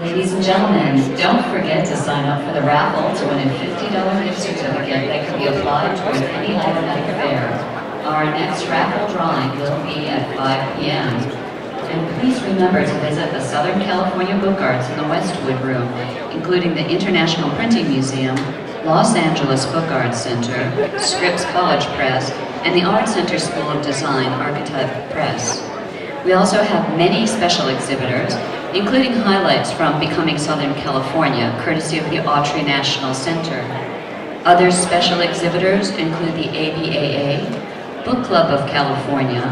Ladies and gentlemen, don't forget to sign up for the raffle to win a $50 gift certificate that can be applied towards any item at the fair. Our next raffle drawing will be at 5 p.m. And please remember to visit the Southern California Book Arts in the Westwood Room, including the International Printing Museum, Los Angeles Book Arts Center, Scripps College Press, and the Art Center School of Design Archetype Press. We also have many special exhibitors, including highlights from Becoming Southern California, courtesy of the Autry National Center. Other special exhibitors include the ABAA, Book Club of California,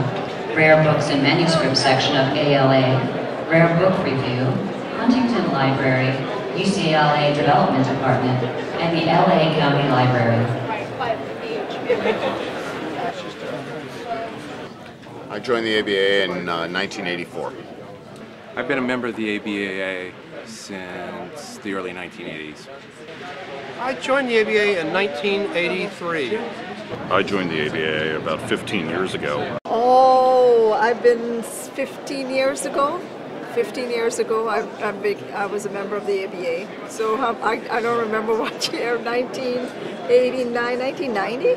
Rare Books and Manuscript section of ALA, Rare Book Review, Huntington Library, UCLA Development Department, and the LA County Library. I joined the ABAA in 1984. I've been a member of the ABAA since the early 1980s. I joined the ABAA in 1983. I joined the ABAA about 15 years ago. Oh, I've been 15 years ago. 15 years ago, I was a member of the ABA. So I don't remember what year, 1989, 1990?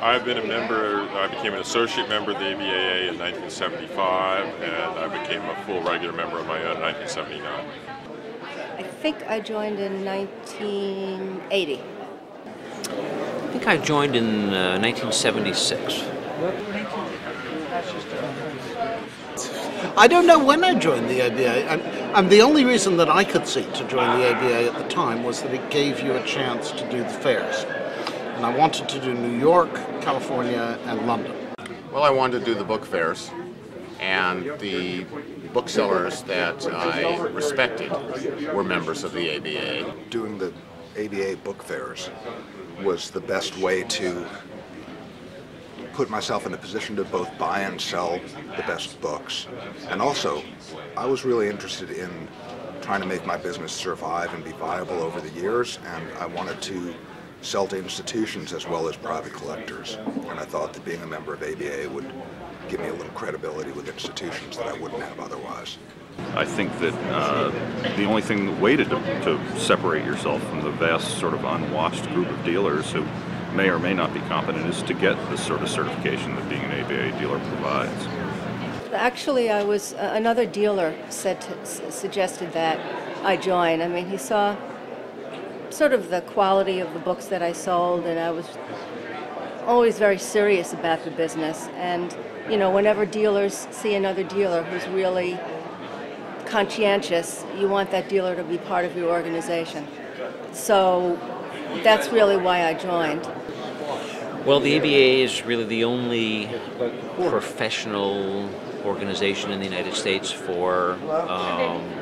I've been a member, I became an associate member of the ABAA in 1975, and I became a full regular member of my own in 1979. I think I joined in 1980. I think I joined in 1976. I don't know when I joined the ABA, and the only reason that I could see to join the ABA at the time was that it gave you a chance to do the fairs. And I wanted to do New York, California, and London. Well, I wanted to do the book fairs, and the booksellers that I respected were members of the ABA. Doing the ABA book fairs was the best way to put myself in a position to both buy and sell the best books. And also, I was really interested in trying to make my business survive and be viable over the years, and I wanted to sell to institutions as well as private collectors. And I thought that being a member of ABA would give me a little credibility with institutions that I wouldn't have otherwise. I think that the only way to separate yourself from the vast sort of unwashed group of dealers who may or may not be competent is to get the sort of certification that being an ABA dealer provides. Actually, I was another dealer suggested that I join. I mean, he saw sort of the quality of the books that I sold, and I was always very serious about the business. And you know, whenever dealers see another dealer who's really conscientious, you want that dealer to be part of your organization. So that's really why I joined. Well, the ABA is really the only professional organization in the United States for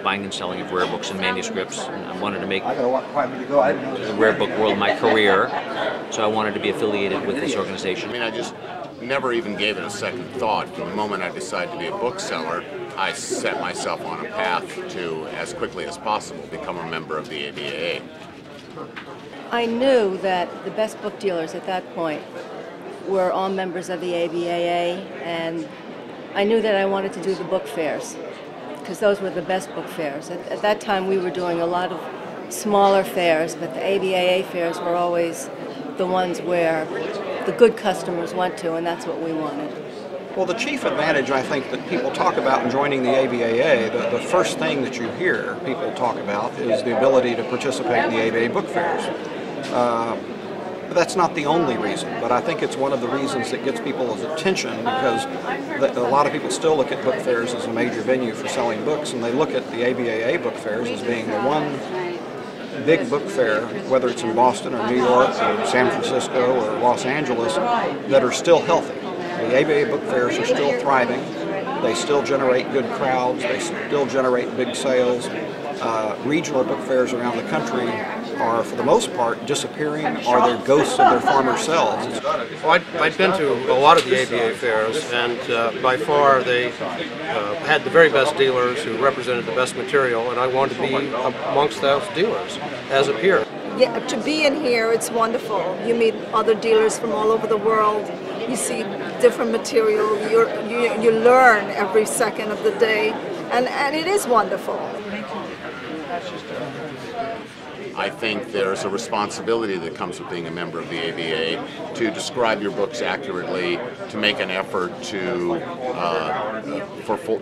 buying and selling of rare books and manuscripts. And I wanted to make the rare book world my career, so I wanted to be affiliated with this organization. I mean, I just never even gave it a second thought. From the moment I decided to be a bookseller, I set myself on a path to, as quickly as possible, become a member of the ABAA. I knew that the best book dealers at that point were all members of the ABAA, and I knew that I wanted to do the book fairs because those were the best book fairs. At that time we were doing a lot of smaller fairs, but the ABAA fairs were always the ones where the good customers went to, and that's what we wanted. Well, the chief advantage I think that people talk about in joining the ABAA, the first thing that you hear people talk about is the ability to participate in the ABA book fairs. But that's not the only reason, but I think it's one of the reasons that gets people's attention, because a lot of people still look at book fairs as a major venue for selling books, and they look at the ABAA book fairs as being the one big book fair, whether it's in Boston or New York or San Francisco or Los Angeles, that are still healthy. The ABA book fairs are still thriving. They still generate good crowds. They still generate big sales. Regional book fairs around the country are, for the most part, disappearing, or they're ghosts of their former selves. Well, I've been to a lot of the ABA fairs, and by far they had the very best dealers who represented the best material, and I wanted to be amongst those dealers as a peer. Yeah, to be in here, it's wonderful. You meet other dealers from all over the world. You see different material. You learn every second of the day, and it is wonderful. I think there's a responsibility that comes with being a member of the ABA to describe your books accurately, to make an effort to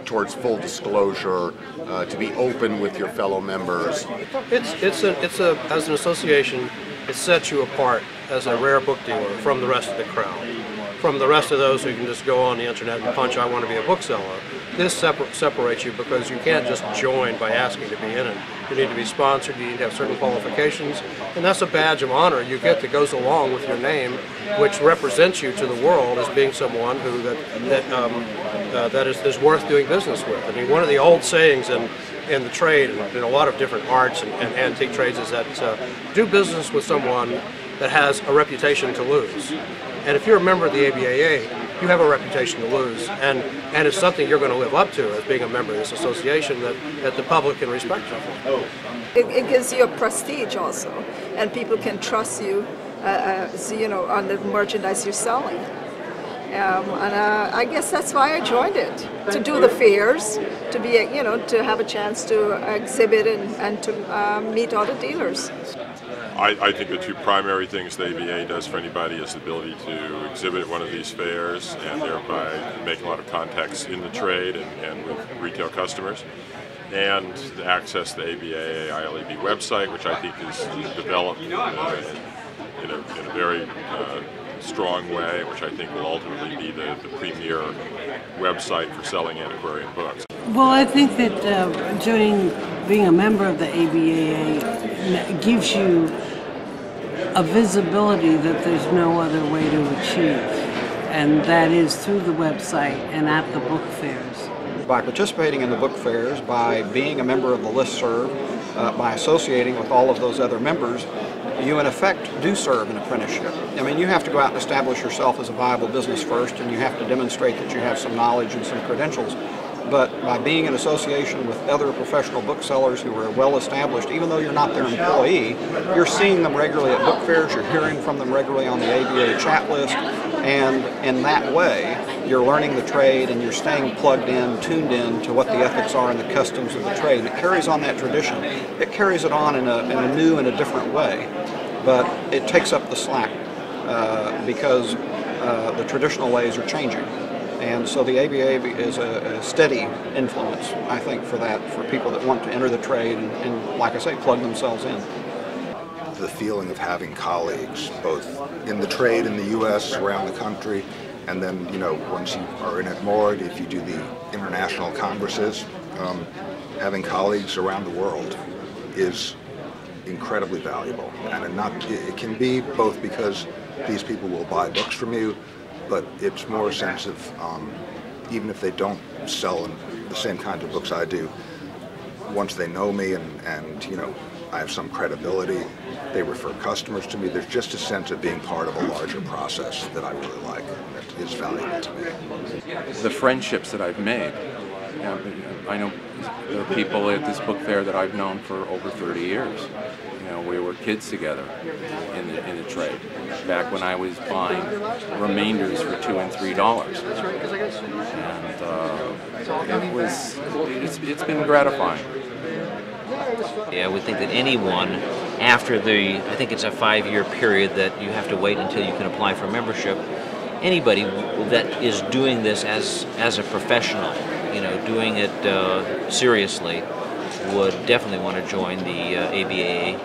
towards full disclosure, to be open with your fellow members. As an association, it sets you apart as a rare book dealer from the rest of the crowd, from the rest of those who can just go on the internet and punch, "I want to be a bookseller." This separates you because you can't just join by asking to be in it. You need to be sponsored, you need to have certain qualifications, and that's a badge of honor you get that goes along with your name, which represents you to the world as being someone who that is worth doing business with. I mean, one of the old sayings in the trade and in a lot of different arts and antique trades is that do business with someone that has a reputation to lose. And if you're a member of the ABAA, you have a reputation to lose, and it's something you're going to live up to as being a member of this association that the public can respect you for. It gives you a prestige also, and people can trust you, on the merchandise you're selling. I guess that's why I joined it, to do the fairs, to be, to have a chance to exhibit and to meet other dealers. I think the two primary things the ABA does for anybody is the ability to exhibit at one of these fairs and thereby make a lot of contacts in the trade and with retail customers, and to access the ABAA ILEB website, which I think is developed in a very strong way, which I think will ultimately be the premier website for selling antiquarian books. Well, I think that being a member of the ABAA gives you a visibility that there's no other way to achieve, and that is through the website and at the book fairs. By participating in the book fairs, by being a member of the listserv, by associating with all of those other members, you in effect do serve an apprenticeship. I mean, you have to go out and establish yourself as a viable business first, and you have to demonstrate that you have some knowledge and some credentials. But by being in association with other professional booksellers who are well established, even though you're not their employee, you're seeing them regularly at book fairs, you're hearing from them regularly on the ABA chat list, and in that way, you're learning the trade and you're staying plugged in, tuned in to what the ethics are and the customs of the trade. And it carries on that tradition. It carries it on in a new and a different way, but it takes up the slack because the traditional ways are changing. And so the ABA is a steady influence, I think, for people that want to enter the trade and, like I say, plug themselves in. The feeling of having colleagues, both in the trade in the U.S., around the country, and then, once you are in it more, if you do the international congresses, having colleagues around the world is incredibly valuable. And it can be both because these people will buy books from you, but it's more a sense of, even if they don't sell the same kind of books I do, once they know me and I have some credibility, they refer customers to me, there's just a sense of being part of a larger process that I really like, and that is valuable to me. The friendships that I've made. I know there are people at this book fair that I've known for over 30 years. We were kids together in the trade, back when I was buying remainders for $2 and $3. And it's been gratifying. Yeah, I would think that anyone, after I think it's a 5-year period that you have to wait until you can apply for membership, anybody that is doing this as a professional, doing it seriously, would definitely want to join the ABAA.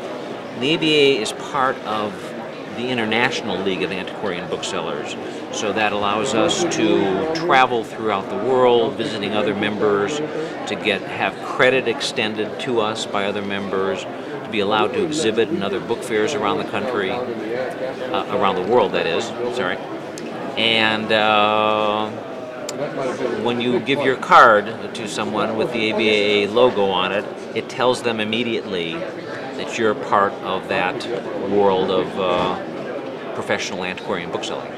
The ABA is part of the International League of Antiquarian Booksellers, so that allows us to travel throughout the world, visiting other members, to have credit extended to us by other members, to be allowed to exhibit in other book fairs around the country, around the world, that is, sorry. And when you give your card to someone with the ABAA logo on it, it tells them immediately that you're part of that world of professional antiquarian bookselling.